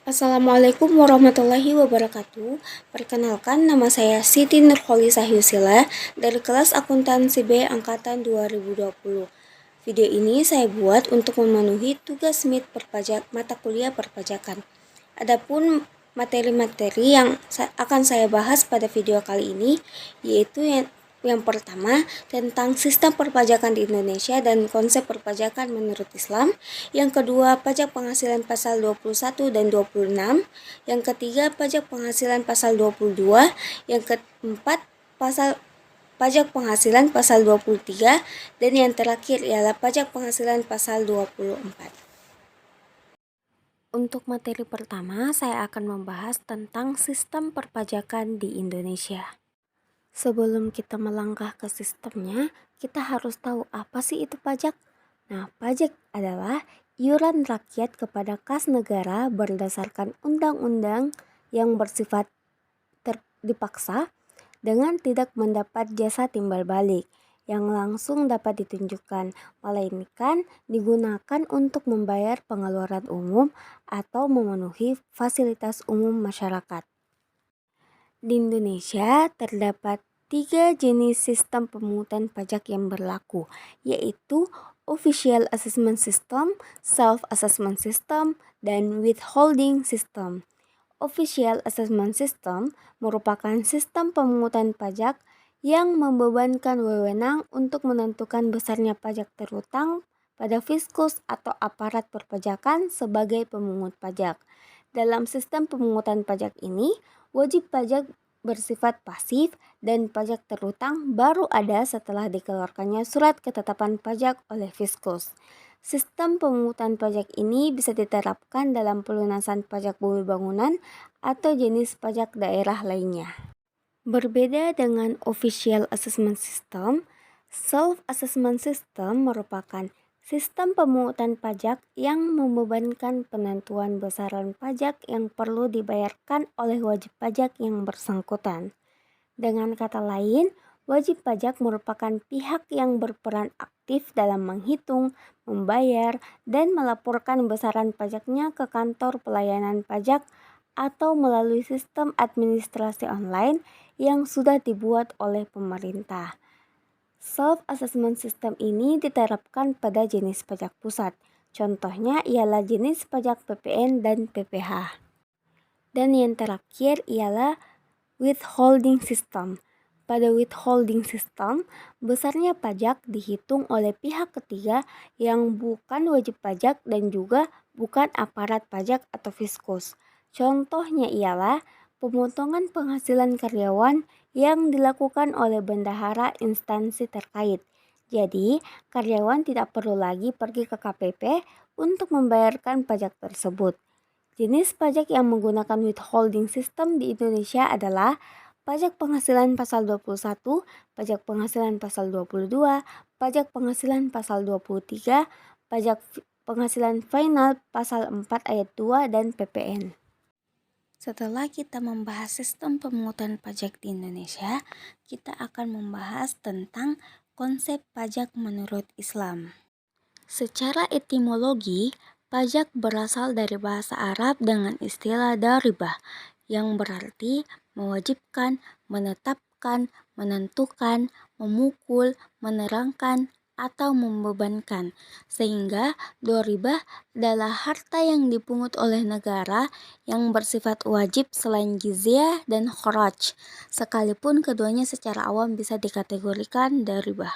Assalamualaikum warahmatullahi wabarakatuh. Perkenalkan, nama saya Siti Nurholisah Yusila dari kelas akuntansi B angkatan 2020. Video ini saya buat untuk memenuhi tugas MIT mata kuliah perpajakan. Adapun materi-materi yang akan saya bahas pada video kali ini yaitu yang pertama tentang sistem perpajakan di Indonesia dan konsep perpajakan menurut Islam. Yang kedua, pajak penghasilan pasal 21 dan 26. Yang ketiga, pajak penghasilan pasal 22. Yang keempat, pajak penghasilan pasal 23. Dan yang terakhir ialah pajak penghasilan pasal 24. Untuk materi pertama, saya akan membahas tentang sistem perpajakan di Indonesia. Sebelum kita melangkah ke sistemnya, kita harus tahu apa sih itu pajak. Nah, pajak adalah iuran rakyat kepada kas negara berdasarkan undang-undang yang bersifat dipaksa dengan tidak mendapat jasa timbal balik yang langsung dapat ditunjukkan, melainkan digunakan untuk membayar pengeluaran umum atau memenuhi fasilitas umum masyarakat. Di Indonesia terdapat 3 jenis sistem pemungutan pajak yang berlaku, yaitu Official Assessment System, Self-Assessment System, dan Withholding System. Official Assessment System merupakan sistem pemungutan pajak yang membebankan wewenang untuk menentukan besarnya pajak terutang pada fiskus atau aparat perpajakan sebagai pemungut pajak. Dalam sistem pemungutan pajak ini, wajib pajak bersifat pasif dan pajak terutang baru ada setelah dikeluarkannya surat ketetapan pajak oleh fiskus. Sistem pemungutan pajak ini bisa diterapkan dalam pelunasan pajak bumi bangunan atau jenis pajak daerah lainnya. Berbeda dengan Official Assessment System, Self-Assessment System merupakan sistem pemungutan pajak yang membebankan penentuan besaran pajak yang perlu dibayarkan oleh wajib pajak yang bersangkutan. Dengan kata lain, wajib pajak merupakan pihak yang berperan aktif dalam menghitung, membayar, dan melaporkan besaran pajaknya ke kantor pelayanan pajak atau melalui sistem administrasi online yang sudah dibuat oleh pemerintah. Self-assessment system ini diterapkan pada jenis pajak pusat. Contohnya ialah jenis pajak PPN dan PPH. Dan yang terakhir ialah withholding system. Pada withholding system, besarnya pajak dihitung oleh pihak ketiga yang bukan wajib pajak dan juga bukan aparat pajak atau fiskus. Contohnya ialah pemotongan penghasilan karyawan yang dilakukan oleh bendahara instansi terkait. Jadi, karyawan tidak perlu lagi pergi ke KPP untuk membayarkan pajak tersebut. Jenis pajak yang menggunakan withholding system di Indonesia adalah pajak penghasilan pasal 21, pajak penghasilan pasal 22, pajak penghasilan pasal 23, pajak penghasilan final pasal 4 ayat 2, dan PPN. Setelah kita membahas sistem pemungutan pajak di Indonesia, kita akan membahas tentang konsep pajak menurut Islam. Secara etimologi, pajak berasal dari bahasa Arab dengan istilah daribah, yang berarti mewajibkan, menetapkan, menentukan, memukul, menerangkan, atau membebankan, sehingga doribah adalah harta yang dipungut oleh negara yang bersifat wajib selain jizyah dan kharaj, sekalipun keduanya secara awam bisa dikategorikan doribah.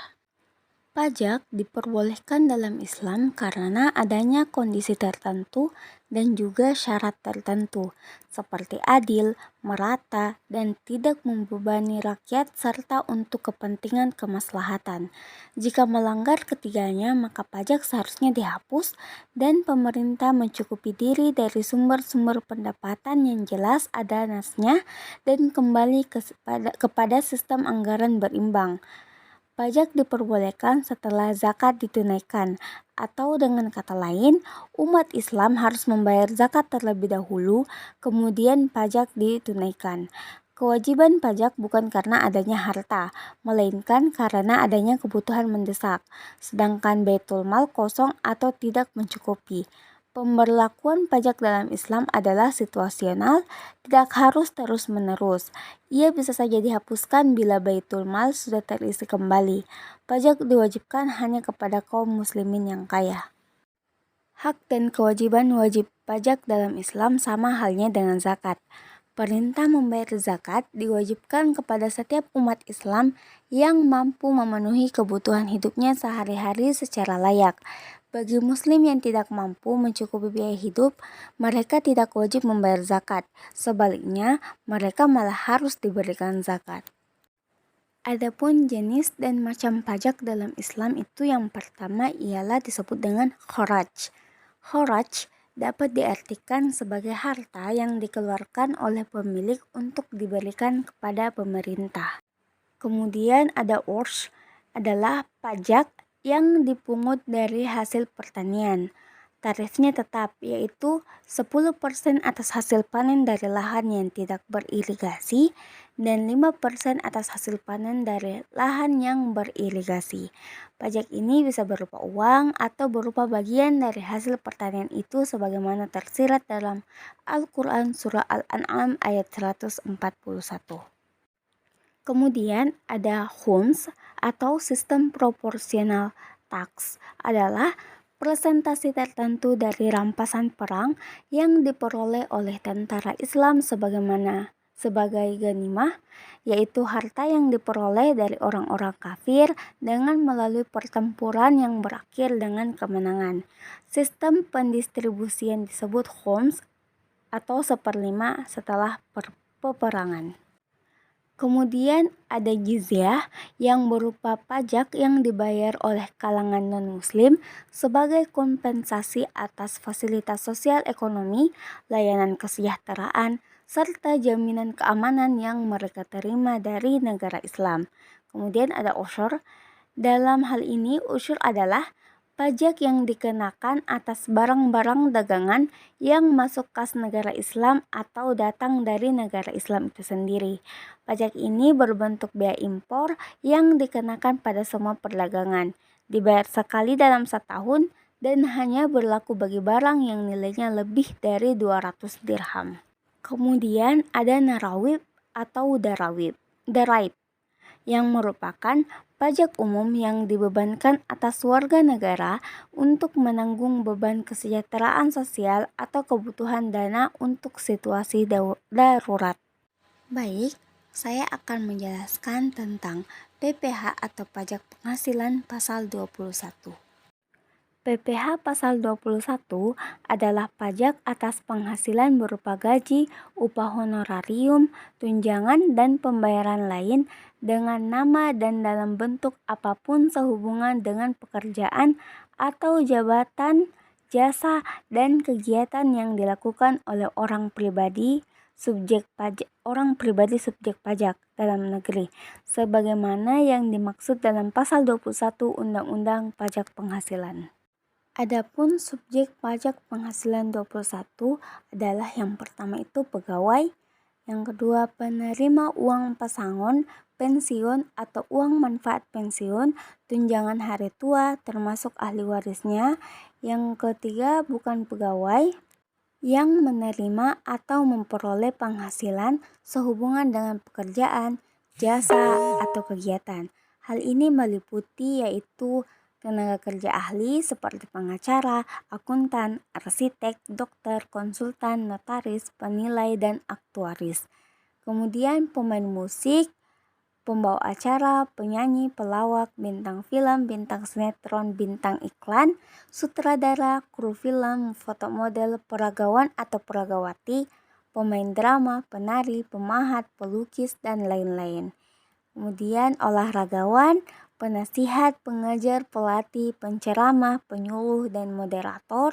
Pajak diperbolehkan dalam Islam karena adanya kondisi tertentu dan juga syarat tertentu, seperti adil, merata, dan tidak membebani rakyat serta untuk kepentingan kemaslahatan. Jika melanggar ketiganya, maka pajak seharusnya dihapus dan pemerintah mencukupi diri dari sumber-sumber pendapatan yang jelas ada nasnya dan kembali kepada sistem anggaran berimbang. Pajak diperbolehkan setelah zakat ditunaikan, atau dengan kata lain, umat Islam harus membayar zakat terlebih dahulu, kemudian pajak ditunaikan. Kewajiban pajak bukan karena adanya harta, melainkan karena adanya kebutuhan mendesak, sedangkan baitul mal kosong atau tidak mencukupi. Pemberlakuan pajak dalam Islam adalah situasional, tidak harus terus-menerus. Ia bisa saja dihapuskan bila Baitul Mal sudah terisi kembali. Pajak diwajibkan hanya kepada kaum muslimin yang kaya. Hak dan kewajiban wajib pajak dalam Islam sama halnya dengan zakat. Perintah membayar zakat diwajibkan kepada setiap umat Islam yang mampu memenuhi kebutuhan hidupnya sehari-hari secara layak. Bagi muslim yang tidak mampu mencukupi biaya hidup, mereka tidak wajib membayar zakat. Sebaliknya, mereka malah harus diberikan zakat. Adapun jenis dan macam pajak dalam Islam itu yang pertama ialah disebut dengan kharaj. Kharaj dapat diartikan sebagai harta yang dikeluarkan oleh pemilik untuk diberikan kepada pemerintah. Kemudian ada urs, adalah pajak yang dipungut dari hasil pertanian. Tarifnya tetap, yaitu 10% atas hasil panen dari lahan yang tidak beririgasi dan 5% atas hasil panen dari lahan yang beririgasi. Pajak ini bisa berupa uang atau berupa bagian dari hasil pertanian itu sebagaimana tersirat dalam Al-Quran Surah Al-An'am ayat 141. Kemudian ada khums atau sistem proporsional tax, adalah presentasi tertentu dari rampasan perang yang diperoleh oleh tentara Islam sebagai ghanimah, yaitu harta yang diperoleh dari orang-orang kafir dengan melalui pertempuran yang berakhir dengan kemenangan. Sistem pendistribusian disebut khums atau seperlima setelah peperangan. Kemudian ada jizyah yang berupa pajak yang dibayar oleh kalangan non-muslim sebagai kompensasi atas fasilitas sosial ekonomi, layanan kesejahteraan, serta jaminan keamanan yang mereka terima dari negara Islam. Kemudian ada usyur. Dalam hal ini usyur adalah pajak yang dikenakan atas barang-barang dagangan yang masuk kas negara Islam atau datang dari negara Islam itu sendiri. Pajak ini berbentuk biaya impor yang dikenakan pada semua perdagangan, dibayar sekali dalam setahun dan hanya berlaku bagi barang yang nilainya lebih dari 200 dirham. Kemudian ada narawib atau daraib yang merupakan pajak umum yang dibebankan atas warga negara untuk menanggung beban kesejahteraan sosial atau kebutuhan dana untuk situasi darurat. Baik, saya akan menjelaskan tentang PPh atau pajak penghasilan pasal 21. PPh pasal 21 adalah pajak atas penghasilan berupa gaji, upah honorarium, tunjangan, dan pembayaran lain dengan nama dan dalam bentuk apapun sehubungan dengan pekerjaan atau jabatan, jasa, dan kegiatan yang dilakukan oleh orang pribadi subjek pajak dalam negeri sebagaimana yang dimaksud dalam pasal 21 Undang-Undang Pajak Penghasilan. Adapun subjek pajak penghasilan 21 adalah yang pertama itu pegawai, yang kedua penerima uang pesangon, pensiun atau uang manfaat pensiun, tunjangan hari tua termasuk ahli warisnya, yang ketiga bukan pegawai yang menerima atau memperoleh penghasilan sehubungan dengan pekerjaan, jasa, atau kegiatan. Hal ini meliputi yaitu tenaga kerja ahli seperti pengacara, akuntan, arsitek, dokter, konsultan, notaris, penilai, dan aktuaris. Kemudian pemain musik, pembawa acara, penyanyi, pelawak, bintang film, bintang sinetron, bintang iklan, sutradara, kru film, fotomodel, peragawan atau peragawati, pemain drama, penari, pemahat, pelukis, dan lain-lain. Kemudian olahragawan, penasihat, pengajar, pelatih, penceramah, penyuluh, dan moderator,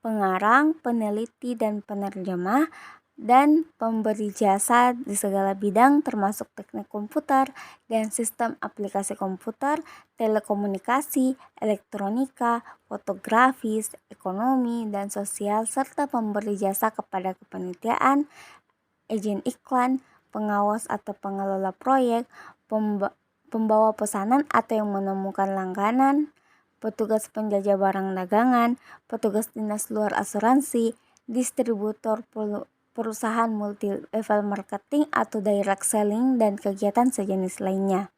pengarang, peneliti, dan penerjemah, dan pemberi jasa di segala bidang termasuk teknik komputer dan sistem aplikasi komputer, telekomunikasi, elektronika, fotografis, ekonomi, dan sosial, serta pemberi jasa kepada kepanitiaan, agen iklan, pengawas atau pengelola proyek, pembawa pesanan atau yang menemukan langganan, petugas penjajah barang dagangan, petugas dinas luar asuransi, distributor perusahaan multi level marketing atau direct selling, dan kegiatan sejenis lainnya.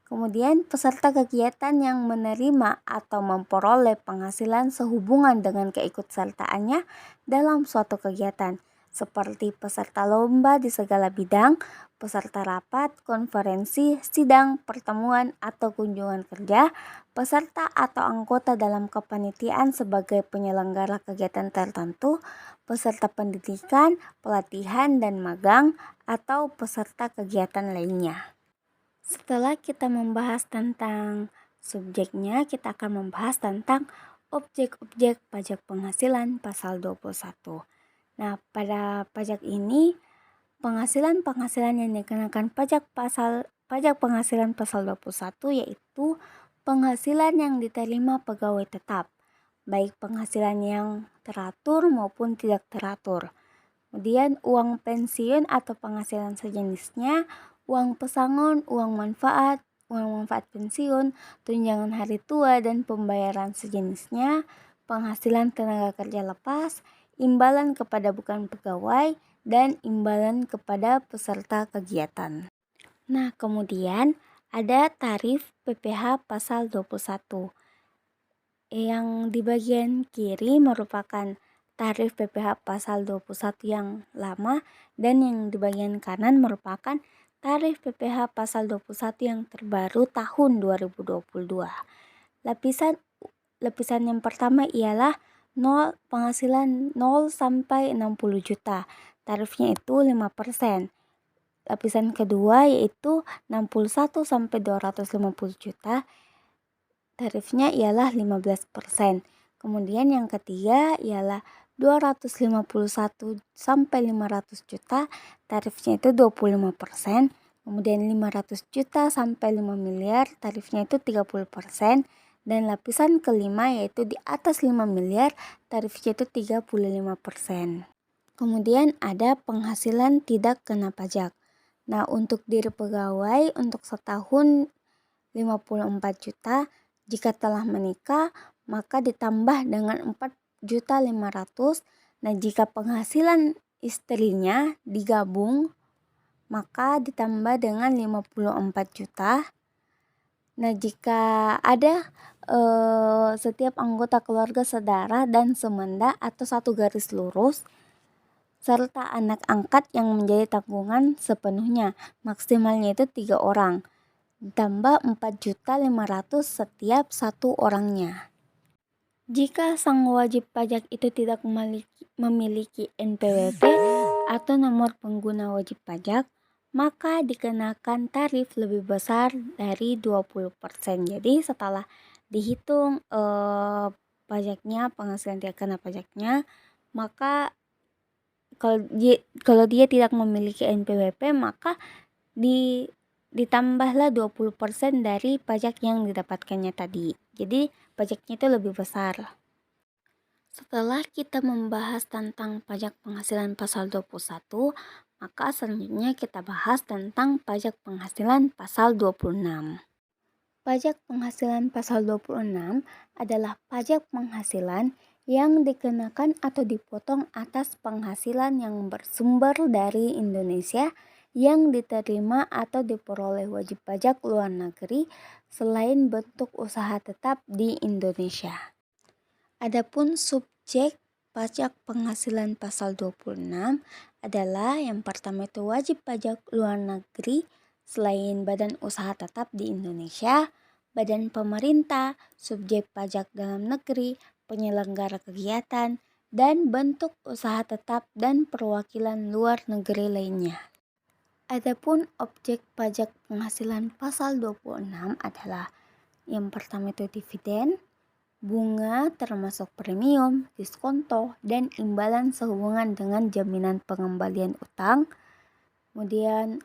Kemudian peserta kegiatan yang menerima atau memperoleh penghasilan sehubungan dengan keikutsertaannya dalam suatu kegiatan, seperti peserta lomba di segala bidang, peserta rapat, konferensi, sidang, pertemuan, atau kunjungan kerja, peserta atau anggota dalam kepanitiaan sebagai penyelenggara kegiatan tertentu, peserta pendidikan, pelatihan, dan magang, atau peserta kegiatan lainnya. Setelah kita membahas tentang subjeknya, kita akan membahas tentang objek-objek pajak penghasilan pasal 21. Nah, pada pajak ini penghasilan-penghasilan yang dikenakan pajak penghasilan pasal 21 yaitu penghasilan yang diterima pegawai tetap, baik penghasilan yang teratur maupun tidak teratur. Kemudian uang pensiun atau penghasilan sejenisnya, uang pesangon, uang manfaat pensiun, tunjangan hari tua dan pembayaran sejenisnya, penghasilan tenaga kerja lepas, imbalan kepada bukan pegawai, dan imbalan kepada peserta kegiatan. Nah, kemudian ada tarif PPh pasal 21. Yang di bagian kiri merupakan tarif PPh pasal 21 yang lama, dan yang di bagian kanan merupakan tarif PPh pasal 21 yang terbaru tahun 2022. Lapisan yang pertama ialah penghasilan 0 sampai 60 juta. Tarifnya itu 5%. Lapisan kedua yaitu 61 sampai 250 juta. Tarifnya ialah 15%. Kemudian yang ketiga ialah 251 sampai 500 juta, tarifnya itu 25%. Kemudian 500 juta sampai 5 miliar, tarifnya itu 30%. Dan lapisan kelima yaitu di atas 5 miliar, tarifnya itu 35%. Kemudian ada penghasilan tidak kena pajak. Nah, untuk diri pegawai untuk setahun 54 juta. Jika telah menikah, maka ditambah dengan 4.500.000. Nah, jika penghasilan istrinya digabung, maka ditambah dengan 54 juta. Nah, jika ada setiap anggota keluarga sedara dan semenda atau satu garis lurus, serta anak angkat yang menjadi tanggungan sepenuhnya, maksimalnya itu 3 orang. Ditambah 4.500.000 setiap satu orangnya. Jika sang wajib pajak itu tidak memiliki NPWP atau nomor pengguna wajib pajak, maka dikenakan tarif lebih besar dari 20%. Jadi setelah dihitung pajaknya, penghasilan tidak kena pajaknya, maka kalau dia tidak memiliki NPWP, maka ditambahlah 20% dari pajak yang didapatkannya tadi. Jadi pajaknya itu lebih besar. Setelah kita membahas tentang pajak penghasilan pasal 21, maka selanjutnya kita bahas tentang pajak penghasilan pasal 26. Pajak penghasilan pasal 26 adalah pajak penghasilan yang dikenakan atau dipotong atas penghasilan yang bersumber dari Indonesia yang diterima atau diperoleh wajib pajak luar negeri selain bentuk usaha tetap di Indonesia. Adapun subjek pajak penghasilan pasal 26 adalah yang pertama itu wajib pajak luar negeri selain badan usaha tetap di Indonesia, badan pemerintah, subjek pajak dalam negeri, penyelenggara kegiatan, dan bentuk usaha tetap dan perwakilan luar negeri lainnya. Adapun objek pajak penghasilan pasal 26 adalah yang pertama itu dividen, bunga termasuk premium, diskonto, dan imbalan sehubungan dengan jaminan pengembalian utang. Kemudian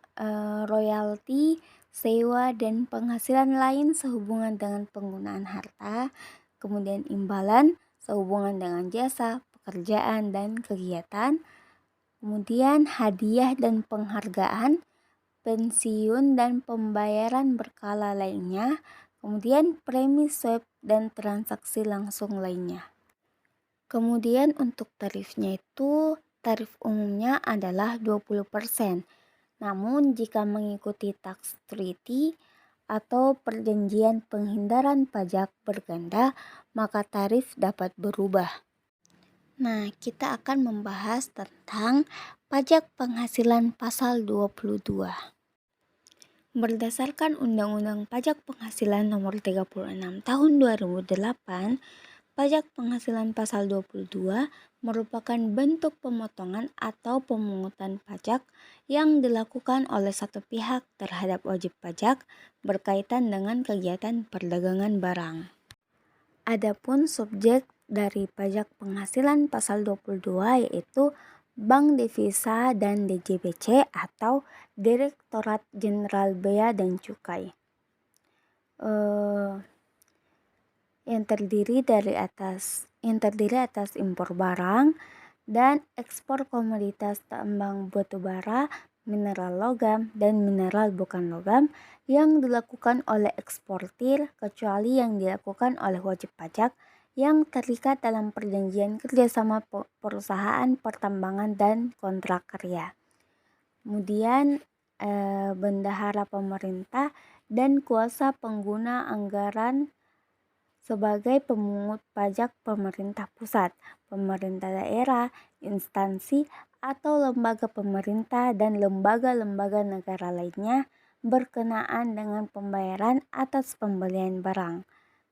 royalti, sewa, dan penghasilan lain sehubungan dengan penggunaan harta. Kemudian imbalan sehubungan dengan jasa, pekerjaan, dan kegiatan. Kemudian hadiah dan penghargaan, pensiun dan pembayaran berkala lainnya. Kemudian premi swab dan transaksi langsung lainnya. Kemudian untuk tarifnya itu, tarif umumnya adalah 20%. Namun jika mengikuti tax treaty atau perjanjian penghindaran pajak berganda, maka tarif dapat berubah. Nah, kita akan membahas tentang pajak penghasilan pasal 22. Berdasarkan Undang-Undang Pajak Penghasilan Nomor 36 Tahun 2008, pajak penghasilan pasal 22 merupakan bentuk pemotongan atau pemungutan pajak yang dilakukan oleh satu pihak terhadap wajib pajak berkaitan dengan kegiatan perdagangan barang. Adapun subjek dari pajak penghasilan pasal 22 yaitu Bank Devisa dan DJBC atau Direktorat Jenderal Bea dan Cukai. Yang terdiri atas impor barang dan ekspor komoditas tambang batu bara, mineral logam, dan mineral bukan logam yang dilakukan oleh eksportir kecuali yang dilakukan oleh wajib pajak yang terikat dalam perjanjian kerjasama perusahaan pertambangan dan kontrak karya. Kemudian bendahara pemerintah dan kuasa pengguna anggaran sebagai pemungut pajak pemerintah pusat, pemerintah daerah, instansi, atau lembaga pemerintah dan lembaga-lembaga negara lainnya berkenaan dengan pembayaran atas pembelian barang.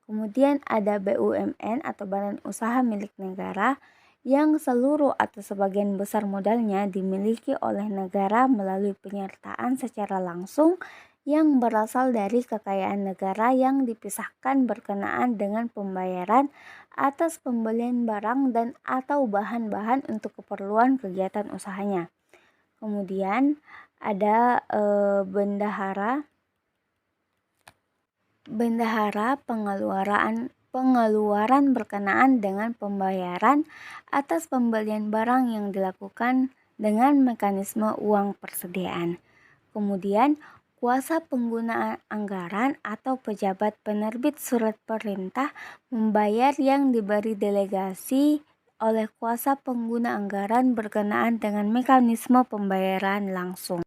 Kemudian ada BUMN atau badan usaha milik negara yang seluruh atau sebagian besar modalnya dimiliki oleh negara melalui penyertaan secara langsung yang berasal dari kekayaan negara yang dipisahkan berkenaan dengan pembayaran atas pembelian barang dan atau bahan-bahan untuk keperluan kegiatan usahanya. Kemudian ada bendahara pengeluaran berkenaan dengan pembayaran atas pembelian barang yang dilakukan dengan mekanisme uang persediaan. Kemudian kuasa pengguna anggaran atau pejabat penerbit surat perintah membayar yang diberi delegasi oleh kuasa pengguna anggaran berkenaan dengan mekanisme pembayaran langsung.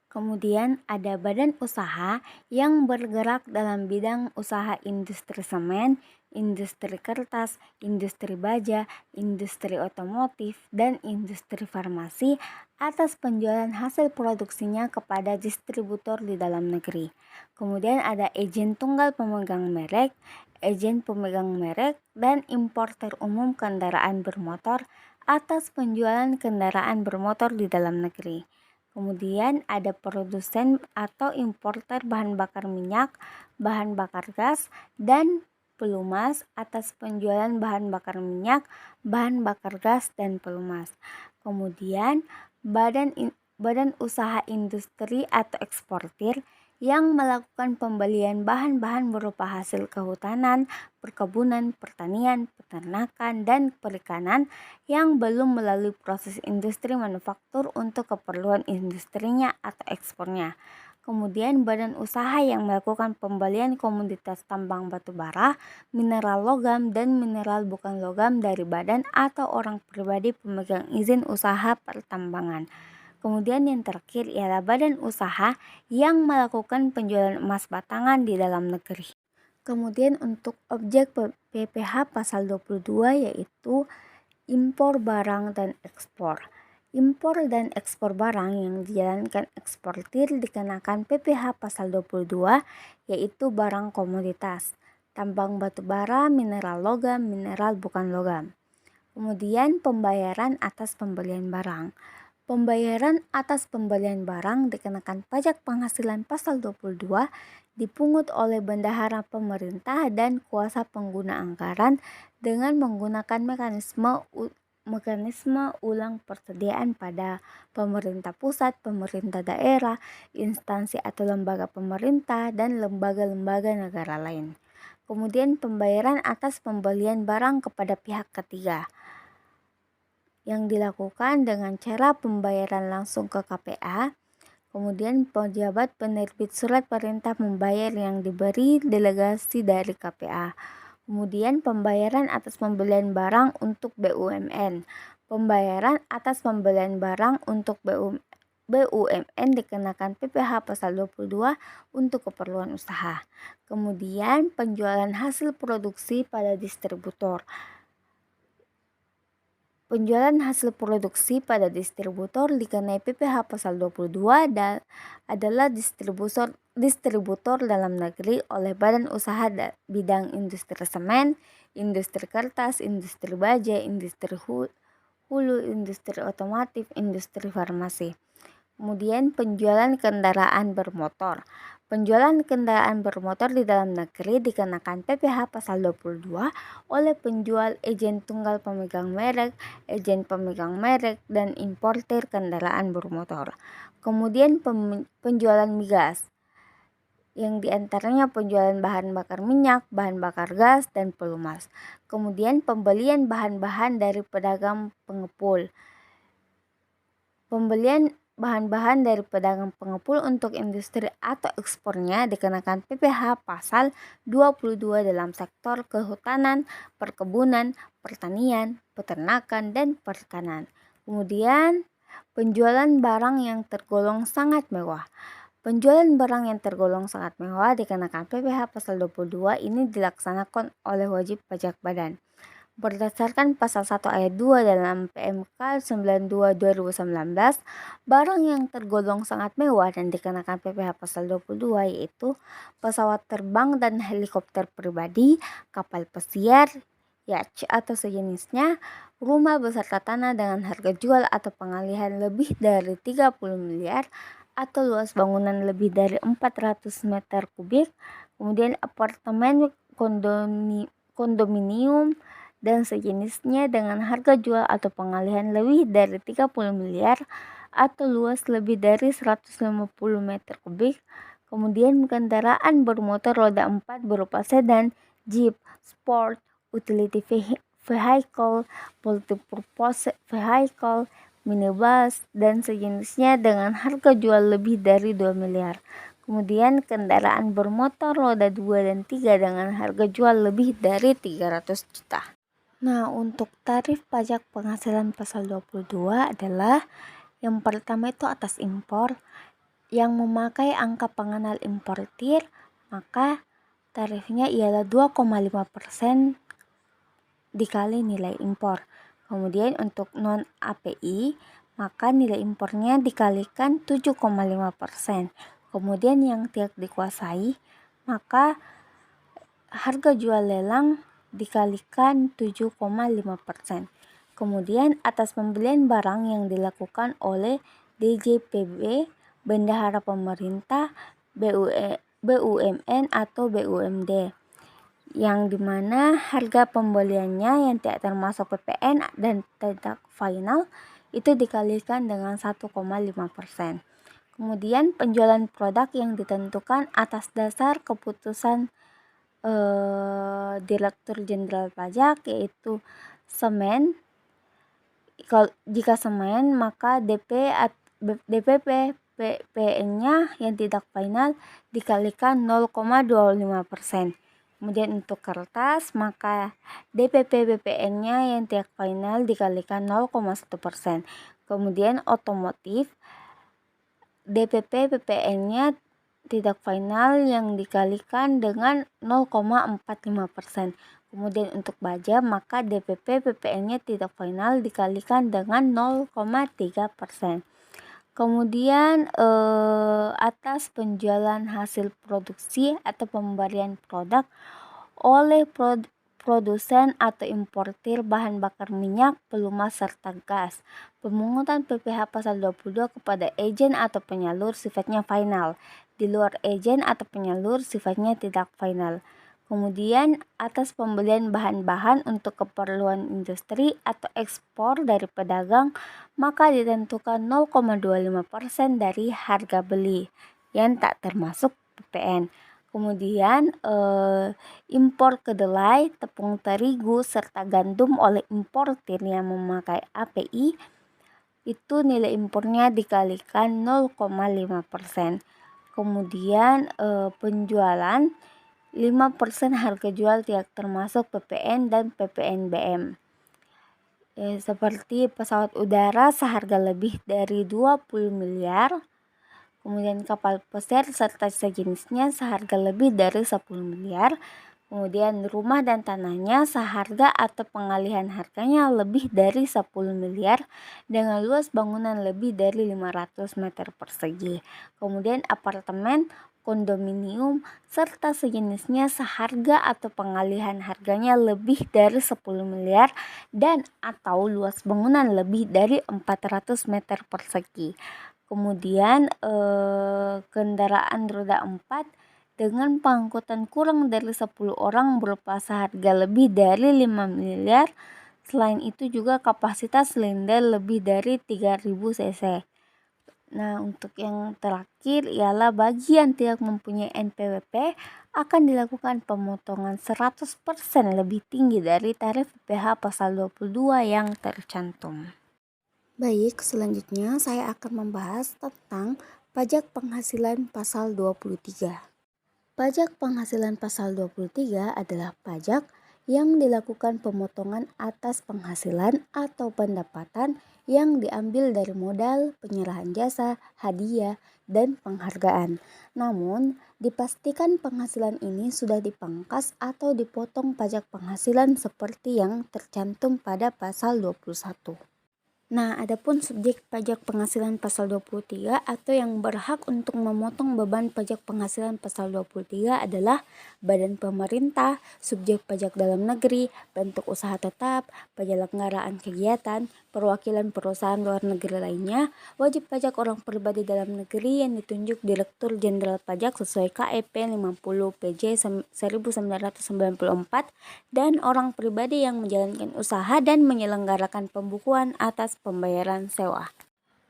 Kemudian ada badan usaha yang bergerak dalam bidang usaha industri semen, industri kertas, industri baja, industri otomotif, dan industri farmasi atas penjualan hasil produksinya kepada distributor di dalam negeri. Kemudian ada agen tunggal pemegang merek, agen pemegang merek, dan importer umum kendaraan bermotor atas penjualan kendaraan bermotor di dalam negeri. Kemudian ada produsen atau importer bahan bakar minyak, bahan bakar gas, dan pelumas atas penjualan bahan bakar minyak, bahan bakar gas, dan pelumas. Kemudian badan usaha industri atau eksportir yang melakukan pembelian bahan-bahan berupa hasil kehutanan, perkebunan, pertanian, peternakan, dan perikanan yang belum melalui proses industri manufaktur untuk keperluan industrinya atau ekspornya. Kemudian badan usaha yang melakukan pembelian komoditas tambang batu bara, mineral logam, dan mineral bukan logam dari badan atau orang pribadi pemegang izin usaha pertambangan. Kemudian yang terakhir ialah badan usaha yang melakukan penjualan emas batangan di dalam negeri. Kemudian untuk objek PPh pasal 22 yaitu impor barang dan ekspor. Impor dan ekspor barang yang dijalankan eksportir dikenakan PPh pasal 22 yaitu barang komoditas, tambang batu bara, mineral logam, mineral bukan logam. Kemudian pembayaran atas pembelian barang. Pembayaran atas pembelian barang dikenakan pajak penghasilan pasal 22 dipungut oleh bendahara pemerintah dan kuasa pengguna anggaran dengan menggunakan mekanisme ulang persediaan pada pemerintah pusat, pemerintah daerah, instansi atau lembaga pemerintah, dan lembaga-lembaga negara lain. Kemudian pembayaran atas pembelian barang kepada pihak ketiga yang dilakukan dengan cara pembayaran langsung ke KPA. Kemudian pejabat penerbit surat perintah membayar yang diberi delegasi dari KPA. Kemudian pembayaran atas pembelian barang untuk BUMN. Pembayaran atas pembelian barang untuk BUMN dikenakan PPh pasal 22 untuk keperluan usaha. Kemudian penjualan hasil produksi pada distributor. Penjualan hasil produksi pada distributor dikenai PPh pasal 22 dan adalah distributor dalam negeri oleh badan usaha bidang industri semen, industri kertas, industri baja, industri hulu, industri otomotif, industri farmasi. Kemudian penjualan kendaraan bermotor. Penjualan kendaraan bermotor di dalam negeri dikenakan PPh pasal 22 oleh penjual, agen tunggal pemegang merek, agen pemegang merek, dan importir kendaraan bermotor. Kemudian penjualan migas, yang diantaranya penjualan bahan bakar minyak, bahan bakar gas, dan pelumas. Kemudian pembelian bahan-bahan dari pedagang pengepul. Pembelian bahan-bahan dari pedagang pengepul untuk industri atau ekspornya dikenakan PPh pasal 22 dalam sektor kehutanan, perkebunan, pertanian, peternakan, dan perikanan. Kemudian penjualan barang yang tergolong sangat mewah. Penjualan barang yang tergolong sangat mewah dikenakan PPh pasal 22 ini dilaksanakan oleh wajib pajak badan. Berdasarkan pasal 1 ayat 2 dalam PMK 92 2019, barang yang tergolong sangat mewah dan dikenakan PPh pasal 22 yaitu pesawat terbang dan helikopter pribadi, kapal pesiar, yacht atau sejenisnya, rumah beserta tanah dengan harga jual atau pengalihan lebih dari 30 miliar atau luas bangunan lebih dari 400 meter kubik, kemudian apartemen, kondominium, dan sejenisnya dengan harga jual atau pengalihan lebih dari 30 miliar atau luas lebih dari 150 meter kubik. Kemudian kendaraan bermotor roda 4 berupa sedan, jeep, sport, utility vehicle, multipurpose vehicle, minibus, dan sejenisnya dengan harga jual lebih dari 2 miliar. Kemudian kendaraan bermotor roda 2 dan 3 dengan harga jual lebih dari 300 juta. Nah, untuk tarif pajak penghasilan pasal 22 adalah yang pertama itu atas impor. Yang memakai angka pengenal importir, maka tarifnya ialah 2,5% dikali nilai impor. Kemudian untuk non API, maka nilai impornya dikalikan 7,5%. Kemudian yang tidak dikuasai, maka harga jual lelang dikalikan 7,5%. Kemudian atas pembelian barang yang dilakukan oleh DJPB, bendahara pemerintah, BUMN atau BUMD, yang dimana harga pembeliannya yang tidak termasuk PPN dan tidak final itu dikalikan dengan 1,5%. Kemudian penjualan produk yang ditentukan atas dasar keputusan Direktur Jenderal Pajak yaitu semen. Jika semen, maka DPP PPN-nya yang tidak final dikalikan 0,25%. Kemudian untuk kertas, maka DPP PPN-nya yang tidak final dikalikan 0,1%. Kemudian otomotif, DPP PPN-nya tidak final yang dikalikan dengan 0,45%. Kemudian untuk baja, maka DPP PPN-nya tidak final dikalikan dengan 0,3%. Kemudian atas penjualan hasil produksi atau pemberian produk oleh produsen atau importir bahan bakar minyak, pelumas, serta gas. Pemungutan PPh pasal 22 kepada agen atau penyalur sifatnya final. Di luar agen atau penyalur sifatnya tidak final. Kemudian atas pembelian bahan-bahan untuk keperluan industri atau ekspor dari pedagang, maka ditentukan 0,25% dari harga beli yang tak termasuk PPN. Kemudian impor kedelai, tepung terigu, serta gandum oleh importir yang memakai API, itu nilai impornya dikalikan 0,5%. Kemudian penjualan 5% harga jual tidak termasuk PPN dan PPNBM. Seperti pesawat udara seharga lebih dari 20 miliar, kemudian kapal pesiar serta sejenisnya seharga lebih dari 10 miliar, kemudian rumah dan tanahnya seharga atau pengalihan harganya lebih dari 10 miliar dengan luas bangunan lebih dari 500 meter persegi. Kemudian apartemen, kondominium, serta sejenisnya seharga atau pengalihan harganya lebih dari 10 miliar dan atau luas bangunan lebih dari 400 meter persegi. Kemudian kendaraan roda 4 dengan pengangkutan kurang dari 10 orang berupa seharga lebih dari 5 miliar. Selain itu juga kapasitas silinder lebih dari 3000 cc. Nah, untuk yang terakhir ialah bagi yang tidak mempunyai NPWP akan dilakukan pemotongan 100% lebih tinggi dari tarif PPh pasal 22 yang tercantum. Baik, selanjutnya saya akan membahas tentang pajak penghasilan pasal 23. Pajak penghasilan pasal 23 adalah pajak yang dilakukan pemotongan atas penghasilan atau pendapatan yang diambil dari modal, penyerahan jasa, hadiah, dan penghargaan. Namun, dipastikan penghasilan ini sudah dipangkas atau dipotong pajak penghasilan seperti yang tercantum pada pasal 21. Nah, adapun subjek pajak penghasilan pasal 23 atau yang berhak untuk memotong beban pajak penghasilan pasal 23 adalah badan pemerintah, subjek pajak dalam negeri, bentuk usaha tetap, penyelenggaraan kegiatan, perwakilan perusahaan luar negeri lainnya, wajib pajak orang pribadi dalam negeri yang ditunjuk Direktur Jenderal Pajak sesuai KEP 50 PJ 1994 dan orang pribadi yang menjalankan usaha dan menyelenggarakan pembukuan atas pembayaran sewa.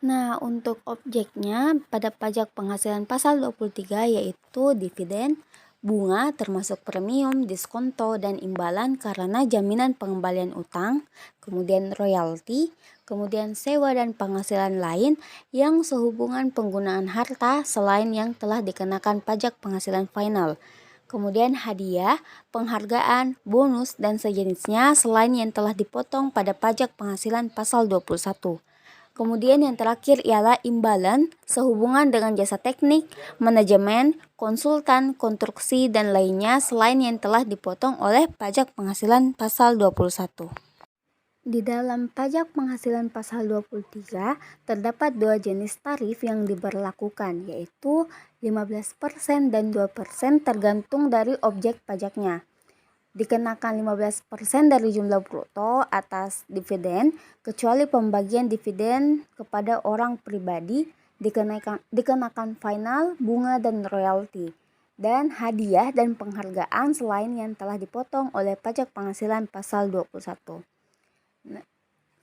Nah, untuk objeknya pada pajak penghasilan pasal 23 yaitu dividen, bunga termasuk premium, diskonto, dan imbalan karena jaminan pengembalian utang, kemudian royalti, kemudian sewa dan penghasilan lain yang sehubungan penggunaan harta selain yang telah dikenakan pajak penghasilan final. Kemudian hadiah, penghargaan, bonus, dan sejenisnya selain yang telah dipotong pada pajak penghasilan pasal 21. Kemudian yang terakhir ialah imbalan sehubungan dengan jasa teknik, manajemen, konsultan, konstruksi, dan lainnya selain yang telah dipotong oleh pajak penghasilan pasal 21. Di dalam pajak penghasilan pasal 23 terdapat dua jenis tarif yang diberlakukan, yaitu 15% dan 2% tergantung dari objek pajaknya. Dikenakan 15% dari jumlah bruto atas dividen, kecuali pembagian dividen kepada orang pribadi, dikenakan final, bunga, dan royalti, dan hadiah dan penghargaan selain yang telah dipotong oleh pajak penghasilan pasal 21.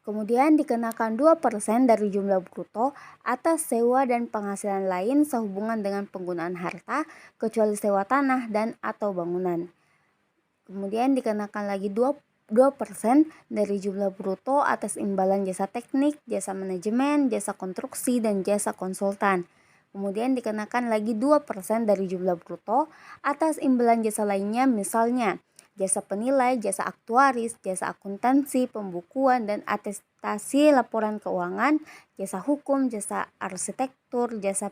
Kemudian dikenakan 2% dari jumlah bruto atas sewa dan penghasilan lain sehubungan dengan penggunaan harta, kecuali sewa tanah dan atau bangunan. Kemudian dikenakan lagi 2% dari jumlah bruto atas imbalan jasa teknik, jasa manajemen, jasa konstruksi, dan jasa konsultan. Kemudian dikenakan lagi 2% dari jumlah bruto atas imbalan jasa lainnya, misalnya jasa penilai, jasa aktuaris, jasa akuntansi, pembukuan dan atestasi laporan keuangan, jasa hukum, jasa arsitektur, jasa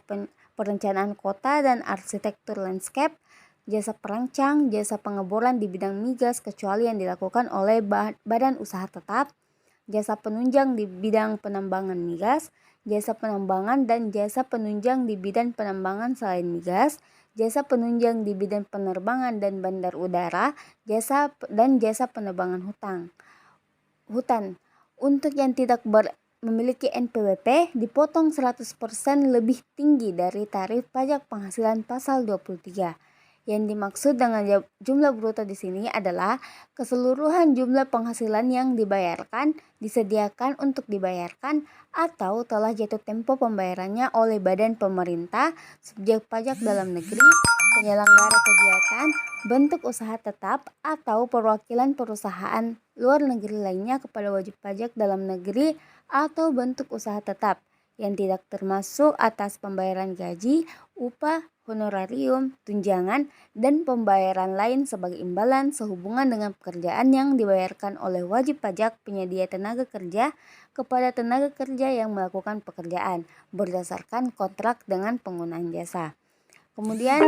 perencanaan kota dan arsitektur landscape, jasa perancang, jasa pengeboran di bidang migas kecuali yang dilakukan oleh badan usaha tetap, jasa penunjang di bidang penambangan migas, jasa penambangan dan jasa penunjang di bidang penambangan selain migas, jasa penunjang di bidang penerbangan dan bandar udara, jasa penerbangan hutan. Untuk yang tidak memiliki NPWP dipotong 100% lebih tinggi dari tarif pajak penghasilan pasal 23. Yang dimaksud dengan jumlah bruto di sini adalah keseluruhan jumlah penghasilan yang dibayarkan, disediakan untuk dibayarkan, atau telah jatuh tempo pembayarannya oleh badan pemerintah, subjek pajak dalam negeri, penyelenggara kegiatan, bentuk usaha tetap, atau perwakilan perusahaan luar negeri lainnya kepada wajib pajak dalam negeri atau bentuk usaha tetap yang tidak termasuk atas pembayaran gaji, upah, honorarium, tunjangan, dan pembayaran lain sebagai imbalan sehubungan dengan pekerjaan yang dibayarkan oleh wajib pajak penyedia tenaga kerja kepada tenaga kerja yang melakukan pekerjaan berdasarkan kontrak dengan penggunaan jasa. Kemudian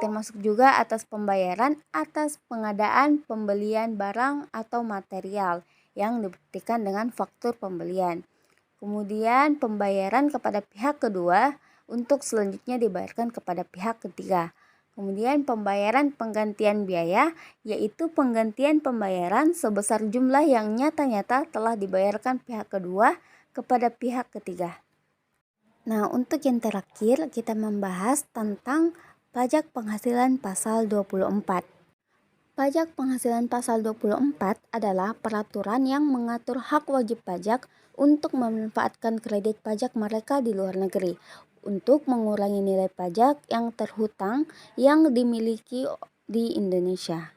termasuk juga atas pembayaran atas pengadaan pembelian barang atau material yang dibuktikan dengan faktur pembelian. Kemudian pembayaran kepada pihak kedua untuk selanjutnya dibayarkan kepada pihak ketiga. Kemudian pembayaran penggantian biaya, yaitu penggantian pembayaran sebesar jumlah yang nyata-nyata telah dibayarkan pihak kedua kepada pihak ketiga. Nah, untuk yang terakhir kita membahas tentang pajak penghasilan pasal 24. Pajak penghasilan pasal 24 adalah peraturan yang mengatur hak wajib pajak untuk memanfaatkan kredit pajak mereka di luar negeri untuk mengurangi nilai pajak yang terhutang yang dimiliki di Indonesia.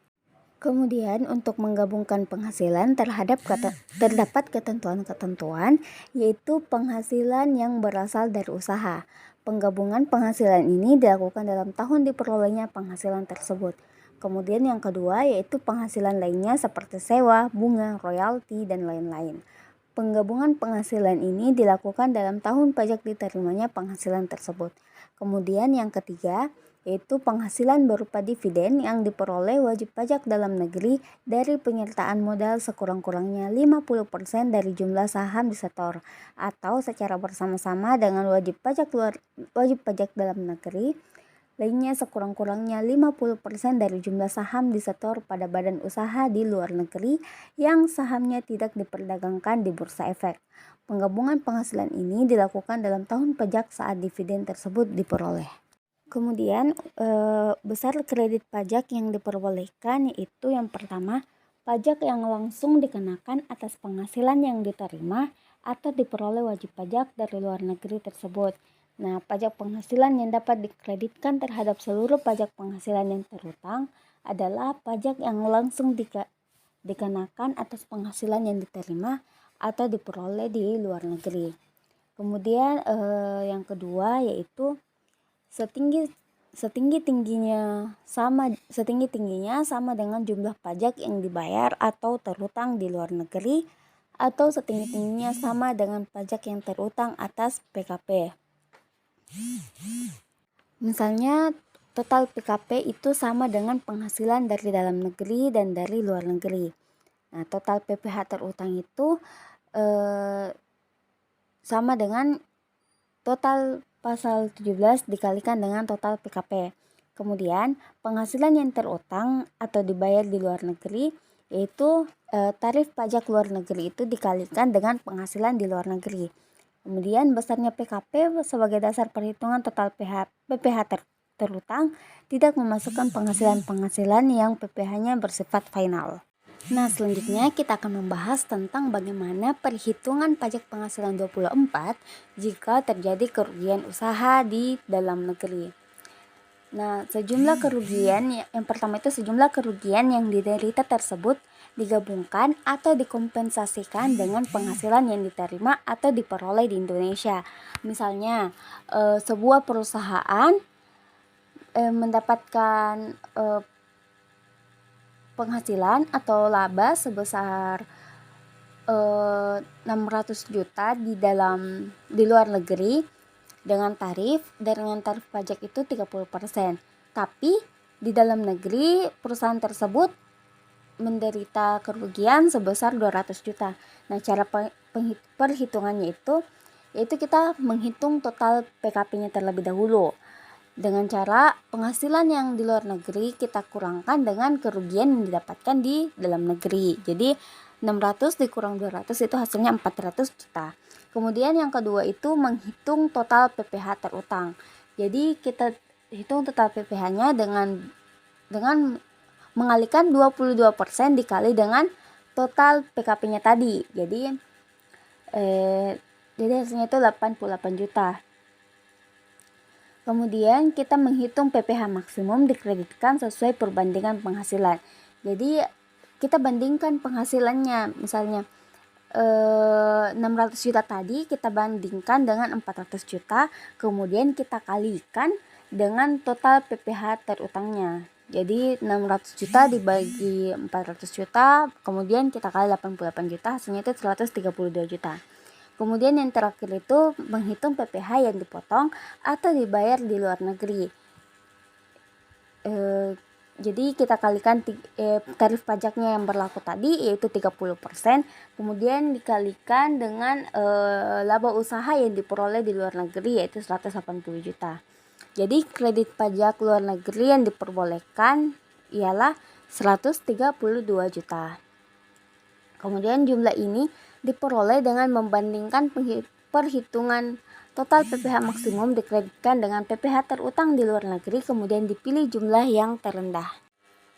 Kemudian untuk menggabungkan penghasilan terdapat ketentuan-ketentuan, yaitu penghasilan yang berasal dari usaha. Penggabungan penghasilan ini dilakukan dalam tahun diperolehnya penghasilan tersebut. Kemudian yang kedua yaitu penghasilan lainnya seperti sewa, bunga, royalti, dan lain-lain. Penggabungan penghasilan ini dilakukan dalam tahun pajak diterimanya penghasilan tersebut. Kemudian yang ketiga yaitu penghasilan berupa dividen yang diperoleh wajib pajak dalam negeri dari penyertaan modal sekurang-kurangnya 50% dari jumlah saham disetor atau secara bersama-sama dengan wajib pajak dalam negeri lainnya sekurang-kurangnya 50% dari jumlah saham disetor pada badan usaha di luar negeri yang sahamnya tidak diperdagangkan di bursa efek. Penggabungan penghasilan ini dilakukan dalam tahun pajak saat dividen tersebut diperoleh. Kemudian besar kredit pajak yang diperbolehkan yaitu yang pertama, pajak yang langsung dikenakan atas penghasilan yang diterima atau diperoleh wajib pajak dari luar negeri tersebut. Nah, pajak penghasilan yang dapat dikreditkan terhadap seluruh pajak penghasilan yang terhutang adalah pajak yang langsung dikenakan atas penghasilan yang diterima atau diperoleh di luar negeri. Kemudian yang kedua yaitu setinggi-tingginya sama dengan jumlah pajak yang dibayar atau terhutang di luar negeri atau setinggi-tingginya sama dengan pajak yang terhutang atas PKP. Misalnya total PKP itu sama dengan penghasilan dari dalam negeri dan dari luar negeri. Nah, total PPh terhutang itu sama dengan total pasal 17 dikalikan dengan total PKP. Kemudian penghasilan yang terutang atau dibayar di luar negeri yaitu tarif pajak luar negeri itu dikalikan dengan penghasilan di luar negeri. Kemudian besarnya PKP sebagai dasar perhitungan total PPh terhutang tidak memasukkan penghasilan-penghasilan yang PPh-nya bersifat final. Nah, selanjutnya kita akan membahas tentang bagaimana perhitungan pajak penghasilan 24 jika terjadi kerugian usaha di dalam negeri. Nah, sejumlah kerugian yang pertama itu sejumlah kerugian yang diderita tersebut digabungkan atau dikompensasikan dengan penghasilan yang diterima atau diperoleh di Indonesia. Misalnya, sebuah perusahaan mendapatkan penghasilan atau laba sebesar 600 juta di luar negeri dengan tarif pajak itu 30%. Tapi di dalam negeri perusahaan tersebut menderita kerugian sebesar 200 juta. Nah, cara perhitungannya yaitu kita menghitung total PKP-nya terlebih dahulu. Dengan cara penghasilan yang di luar negeri kita kurangkan dengan kerugian yang didapatkan di dalam negeri. Jadi 600 dikurang 200 itu hasilnya 400 juta. Kemudian yang kedua itu menghitung total PPh terutang. Jadi kita hitung total PPh-nya dengan mengalihkan 22% dikali dengan total PKP-nya tadi. Jadi hasilnya itu 88 juta. Kemudian kita menghitung PPh maksimum dikreditkan sesuai perbandingan penghasilan. Jadi kita bandingkan penghasilannya, misalnya 600 juta tadi kita bandingkan dengan 400 juta, kemudian kita kalikan dengan total PPh terutangnya. Jadi 600 juta dibagi 400 juta, kemudian kita kali 88 juta, hasilnya itu 132 juta. Kemudian yang terakhir itu menghitung PPh yang dipotong atau dibayar di luar negeri. Jadi kita kalikan tarif pajaknya yang berlaku tadi yaitu 30%, kemudian dikalikan dengan laba usaha yang diperoleh di luar negeri yaitu 180 juta. Jadi kredit pajak luar negeri yang diperbolehkan ialah 132 juta. Kemudian jumlah ini diperoleh dengan membandingkan perhitungan total PPh maksimum dikreditkan dengan PPh terutang di luar negeri, kemudian dipilih jumlah yang terendah.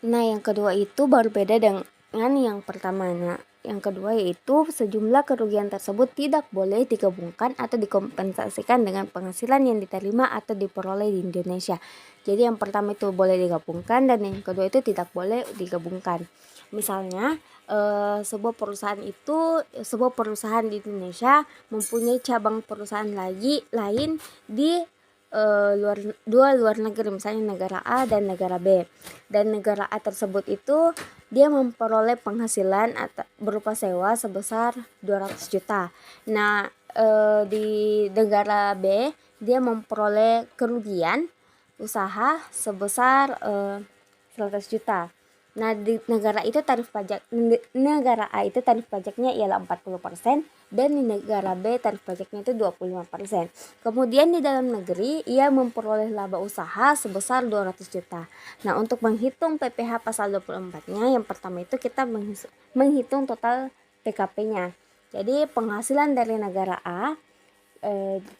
Nah, yang kedua itu berbeda dengan yang pertamanya. Yang kedua yaitu sejumlah kerugian tersebut tidak boleh digabungkan atau dikompensasikan dengan penghasilan yang diterima atau diperoleh di Indonesia. Jadi yang pertama itu boleh digabungkan dan yang kedua itu tidak boleh digabungkan. Misalnya sebuah perusahaan di Indonesia mempunyai cabang perusahaan lain di luar negeri, misalnya negara A dan negara B, dan negara A tersebut itu dia memperoleh penghasilan berupa sewa sebesar 200 juta. Nah di negara B dia memperoleh kerugian usaha sebesar 100 juta. Nah, di negara A itu tarif pajaknya ialah 40% dan di negara B tarif pajaknya itu 25%. Kemudian di dalam negeri ia memperoleh laba usaha sebesar 200 juta. Nah, untuk menghitung PPh pasal 24-nya yang pertama itu kita menghitung total PKP-nya. Jadi penghasilan dari negara A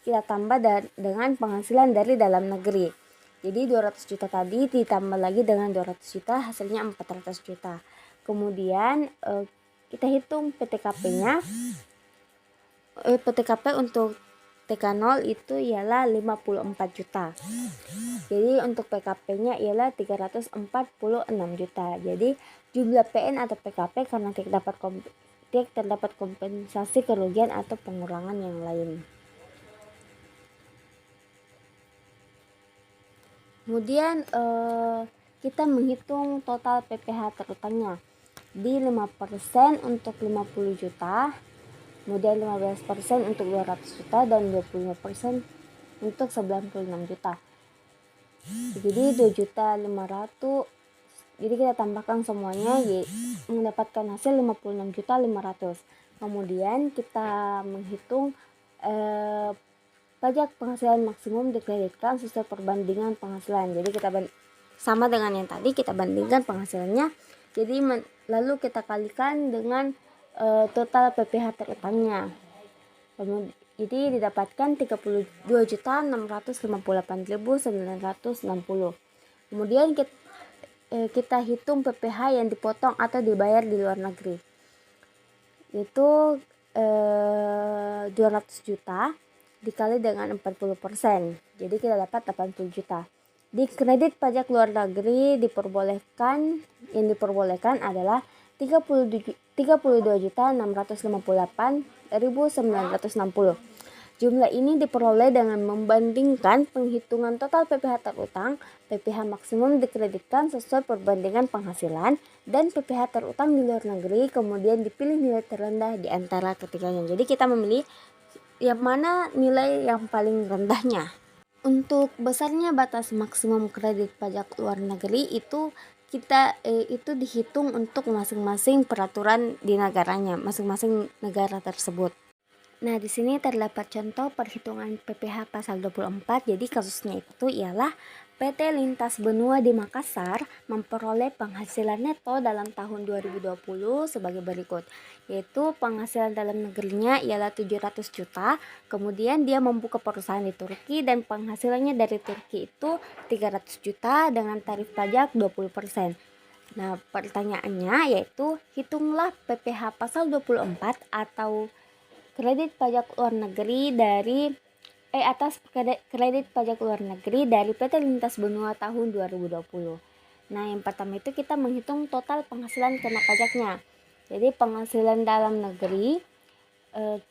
kita tambah dengan penghasilan dari dalam negeri. Jadi 200 juta tadi ditambah lagi dengan 200 juta hasilnya 400 juta. Kemudian kita hitung PTKP-nya. PTKP untuk TK0 itu ialah 54 juta. Jadi untuk PKP-nya ialah 346 juta. Jadi jumlah PN atau PKP karena terdapat kompensasi kerugian atau pengurangan yang lain. Kemudian kita menghitung total PPh terutangnya di 5% untuk 50 juta, kemudian 15% untuk 200 juta dan 25% untuk 96 juta. Jadi 2.500.000. Jadi kita tambahkan semuanya mendapatkan hasil 56.500.000. Kemudian kita menghitung pajak penghasilan maksimum dikreditkan sesuai perbandingan penghasilan. Jadi kita sama dengan yang tadi, kita bandingkan penghasilannya. Jadi lalu kita kalikan dengan total PPh terutangnya. Jadi didapatkan 32.658.960. Kemudian kita hitung PPh yang dipotong atau dibayar di luar negeri. Itu 200 juta dikali dengan 40%. Jadi kita dapat 80 juta. Di kredit pajak luar negeri yang diperbolehkan adalah 32.658.960. Jumlah ini diperoleh dengan membandingkan penghitungan total PPh terutang, PPh maksimum dikreditkan sesuai perbandingan penghasilan, dan PPh terutang di luar negeri, kemudian dipilih nilai terendah di antara ketiganya. Jadi kita memilih yang mana nilai yang paling rendahnya. Untuk besarnya batas maksimum kredit pajak luar negeri itu itu dihitung untuk masing-masing peraturan di negaranya, masing-masing negara tersebut. Nah, di sini terdapat contoh perhitungan PPh pasal 24. Jadi kasusnya itu ialah PT Lintas Benua di Makassar memperoleh penghasilan neto dalam tahun 2020 sebagai berikut, yaitu penghasilan dalam negerinya ialah 700 juta, kemudian dia membuka perusahaan di Turki dan penghasilannya dari Turki itu 300 juta dengan tarif pajak 20%. Nah, pertanyaannya yaitu hitunglah PPh pasal 24 atau kredit pajak luar negeri atas kredit pajak luar negeri dari PT Lintas Benua tahun 2020. Nah, yang pertama itu kita menghitung total penghasilan kena pajaknya. Jadi penghasilan dalam negeri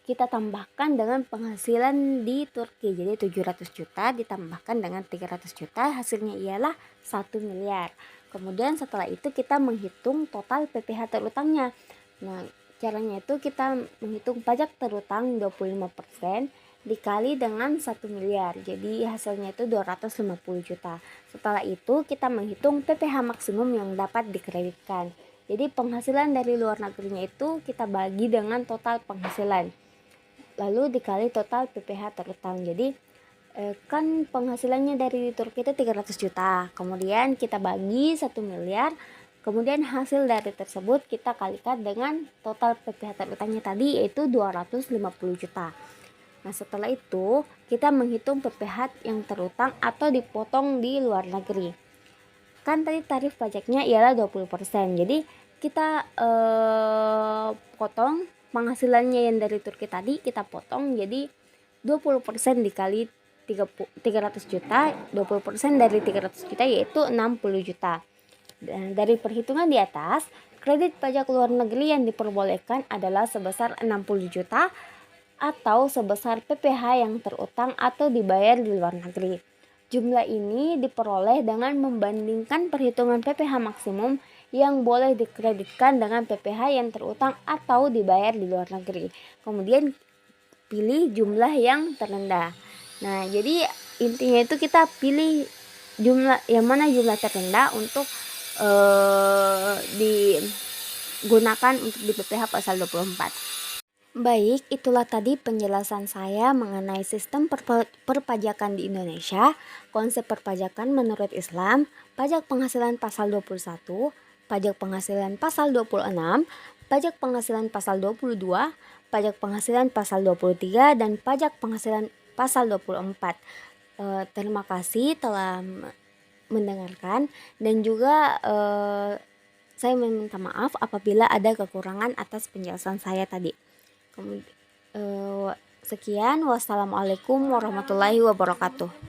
kita tambahkan dengan penghasilan di Turki. Jadi 700 juta ditambahkan dengan 300 juta, hasilnya ialah 1 miliar. Kemudian setelah itu kita menghitung total PPh terutangnya. Nah, caranya itu kita menghitung pajak terutang 25% dikali dengan 1 miliar. Jadi hasilnya itu 250 juta. Setelah itu kita menghitung PPh maksimum yang dapat dikreditkan. Jadi penghasilan dari luar negerinya itu kita bagi dengan total penghasilan, lalu dikali total PPh terutang. Jadi kan penghasilannya dari Turki itu 300 juta, kemudian kita bagi 1 miliar, kemudian hasil dari tersebut kita kalikan dengan total PPh terutangnya tadi, yaitu 250 juta. Nah, setelah itu kita menghitung PPh yang terutang atau dipotong di luar negeri. Kan tadi tarif pajaknya ialah 20%. Jadi kita potong penghasilannya yang dari Turki tadi, kita potong jadi 20% dikali 300 juta, 20% dari 300 juta yaitu 60 juta. Dan dari perhitungan di atas, kredit pajak luar negeri yang diperbolehkan adalah sebesar 60 juta atau sebesar PPh yang terutang atau dibayar di luar negeri. Jumlah ini diperoleh dengan membandingkan perhitungan PPh maksimum yang boleh dikreditkan dengan PPh yang terutang atau dibayar di luar negeri. Kemudian pilih jumlah yang terendah. Nah, jadi intinya itu kita pilih jumlah yang mana jumlah terendah untuk digunakan untuk di PPh pasal 24. Baik, itulah tadi penjelasan saya mengenai sistem perpajakan di Indonesia, konsep perpajakan menurut Islam, pajak penghasilan pasal 21, pajak penghasilan pasal 26, pajak penghasilan pasal 22, pajak penghasilan pasal 23, dan pajak penghasilan pasal 24. Terima kasih telah mendengarkan, dan juga saya meminta maaf apabila ada kekurangan atas penjelasan saya tadi. Sekian, wassalamualaikum warahmatullahi wabarakatuh.